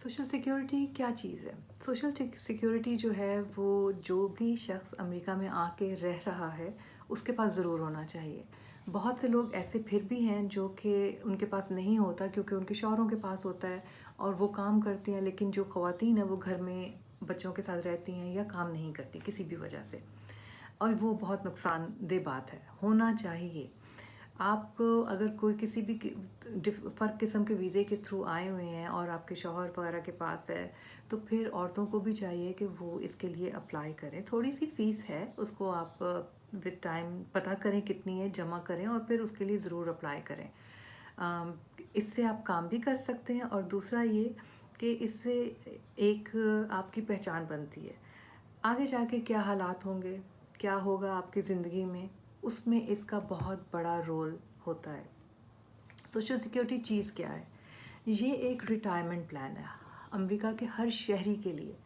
Social security क्या चीज़ है? Social security जो है वो जो भी शख्स अमेरिका में आके रह रहा है उसके पास ज़रूर होना चाहिए। बहुत से लोग ऐसे फिर भी हैं जो कि उनके पास नहीं होता क्योंकि उनके शौहरों के पास होता है और वो काम करती हैं, लेकिन जो ख़वातीन हैं वो घर में बच्चों के साथ रहती हैं या काम नहीं करती किसी भी वजह से, और वो बहुत नुकसानदेह बात है। होना चाहिए। आप अगर कोई किसी भी फ़र्क किस्म के वीज़े के थ्रू आए हुए हैं और आपके शौहर वगैरह के पास है, तो फिर औरतों को भी चाहिए कि वो इसके लिए अप्लाई करें। थोड़ी सी फ़ीस है, उसको आप विद टाइम पता करें कितनी है, जमा करें और फिर उसके लिए ज़रूर अप्लाई करें। अम, इससे आप काम भी कर सकते हैं और दूसरा ये कि इससे एक आपकी पहचान बनती है। आगे जाके क्या हालात होंगे, क्या होगा आपकी ज़िंदगी में, उसमें इसका बहुत बड़ा रोल होता है। सोशल सिक्योरिटी चीज़ क्या है? ये एक रिटायरमेंट प्लान है अमेरिका के हर शहरी के लिए।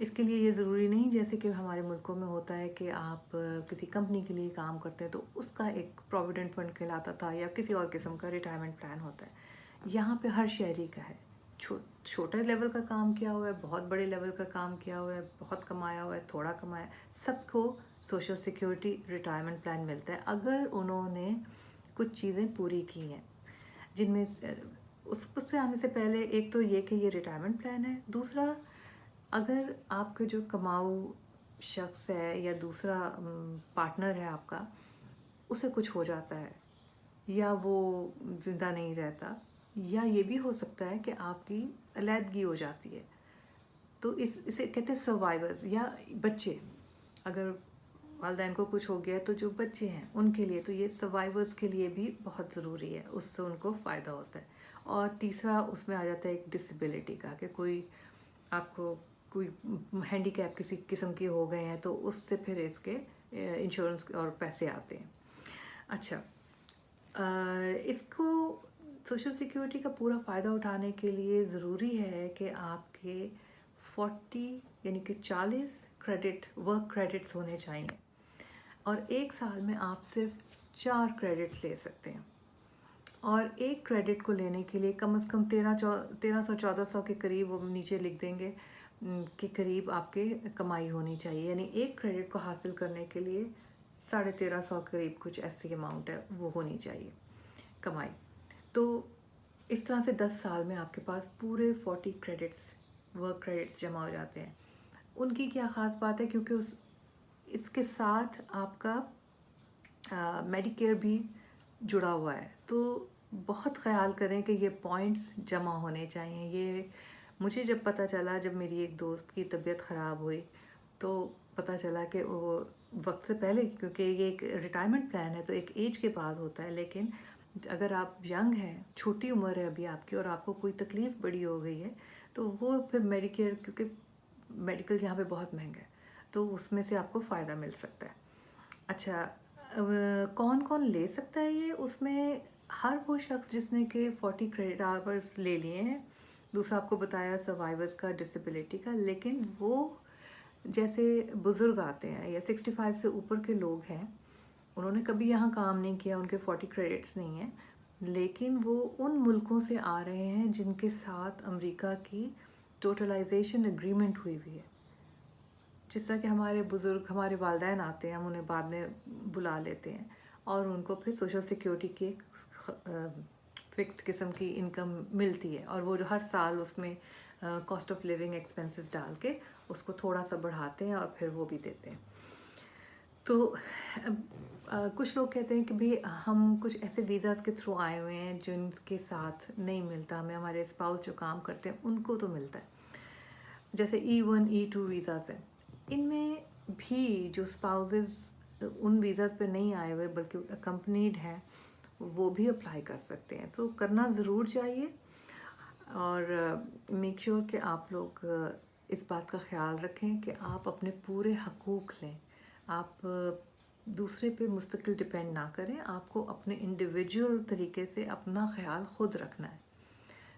इसके लिए ये ज़रूरी नहीं जैसे कि हमारे मुल्कों में होता है कि आप किसी कंपनी के लिए काम करते हैं तो उसका एक प्रोविडेंट फंड कहलाता था या किसी और किस्म का रिटायरमेंट प्लान होता है। यहाँ पे हर शहरी का है। छोटे लेवल का काम किया हुआ है, बहुत बड़े लेवल का काम किया हुआ है, बहुत कमाया हुआ है, थोड़ा कमाया, सबको सोशल सिक्योरिटी रिटायरमेंट प्लान मिलता है अगर उन्होंने कुछ चीज़ें पूरी की हैं, जिनमें उस पे आने से पहले एक तो ये कि ये रिटायरमेंट प्लान है। दूसरा, अगर आपका जो कमाऊ शख्स है या दूसरा पार्टनर है आपका, उसे कुछ हो जाता है या वो ज़िंदा नहीं रहता, या ये भी हो सकता है कि आपकी अलैदगी हो जाती है, तो इसे कहते हैं सर्वाइवर्स या बच्चे। अगर वालिदैन को कुछ हो गया है तो जो बच्चे हैं उनके लिए तो ये सर्वाइवर्स के लिए भी बहुत ज़रूरी है, उससे उनको फ़ायदा होता है। और तीसरा उसमें आ जाता है एक डिसेबिलिटी का, कि कोई आपको कोई हैंडीकैप किसी किस्म के हो गए हैं तो उससे फिर इसके इंश्योरेंस और पैसे आते हैं। अच्छा, इसको सोशल सिक्योरिटी का पूरा फ़ायदा उठाने के लिए ज़रूरी है कि आपके 40 यानी कि 40 क्रेडिट वर्क क्रेडिट्स होने चाहिए और एक साल में आप सिर्फ 4 क्रेडिट्स ले सकते हैं। और एक क्रेडिट को लेने के लिए कम से कम 1300-1400 के करीब वो नीचे लिख देंगे के करीब आपके कमाई होनी चाहिए। यानी एक क्रेडिट को हासिल करने के लिए 1350 करीब कुछ ऐसी अमाउंट है वो होनी चाहिए कमाई। तो इस तरह से 10 साल में आपके पास पूरे 40 क्रेडिट्स वर्क क्रेडिट्स जमा हो जाते हैं। उनकी क्या ख़ास बात है, क्योंकि इसके साथ आपका मेडिकेयर भी जुड़ा हुआ है, तो बहुत ख़याल करें कि ये पॉइंट्स जमा होने चाहिए। ये मुझे जब पता चला, जब मेरी एक दोस्त की तबीयत ख़राब हुई तो पता चला कि वो वक्त से पहले, क्योंकि ये एक रिटायरमेंट प्लान है तो एक एज के बाद होता है, लेकिन अगर आप यंग हैं, छोटी उम्र है अभी आपकी और आपको कोई तकलीफ़ बड़ी हो गई है तो वो फिर मेडिकेयर, क्योंकि मेडिकल यहाँ पे बहुत महंगा है, तो उसमें से आपको फ़ायदा मिल सकता है। अच्छा, कौन कौन ले सकता है ये? उसमें हर वो शख्स जिसने कि 40 क्रेडिट आवर्स ले लिए हैं। दूसरा आपको बताया सर्वाइवर्स का, डिसेबिलिटी का, लेकिन वो जैसे बुज़ुर्ग आते हैं या 65 से ऊपर के लोग हैं, उन्होंने कभी यहाँ काम नहीं किया, उनके 40 क्रेडिट्स नहीं हैं, लेकिन वो उन मुल्कों से आ रहे हैं जिनके साथ अमेरिका की टोटलाइजेशन एग्रीमेंट हुई हुई है। जिस तरह के हमारे बुज़ुर्ग, हमारे वालिदैन आते हैं, हम उन्हें बाद में बुला लेते हैं और उनको फिर सोशल सिक्योरिटी की फ़िक्स्ड किस्म की इनकम मिलती है और वो जो हर साल उसमें कॉस्ट ऑफ लिविंग एक्सपेंसेस डाल के उसको थोड़ा सा बढ़ाते हैं और फिर वो भी देते हैं। तो कुछ लोग कहते हैं कि भाई हम कुछ ऐसे वीज़ाज़ के थ्रू आए हुए हैं जिनके साथ नहीं मिलता हमें, हमारे स्पाउस जो काम करते हैं उनको तो मिलता है। जैसे E1 E2 वीज़ाज़ हैं, इनमें भी जो स्पाउसेस उन वीज़ाज़ पे नहीं आए हुए बल्कि अकम्पनीड हैं, वो भी अप्लाई कर सकते हैं। तो करना ज़रूर चाहिए और मेक श्योर कि आप लोग इस बात का ख़्याल रखें कि आप अपने पूरे हकूक़ लें। आप दूसरे पे मुस्तकिल डिपेंड ना करें, आपको अपने इंडिविजुअल तरीके से अपना ख़्याल ख़ुद रखना है।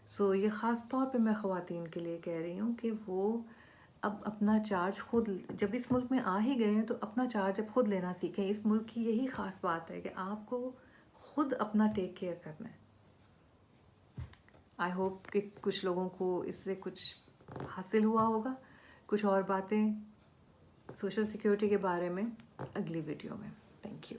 सो ये ख़ास तौर पे मैं ख़वातीन के लिए कह रही हूँ कि वो अब अपना चार्ज ख़ुद, जब इस मुल्क में आ ही गए हैं तो अपना चार्ज अब ख़ुद लेना सीखें। इस मुल्क की यही ख़ास बात है कि आपको ख़ुद अपना टेक केयर करना है। आई होप कि कुछ लोगों को इससे कुछ हासिल हुआ होगा। कुछ और बातें सोशल सिक्योरिटी के बारे में अगली वीडियो में। Thank you.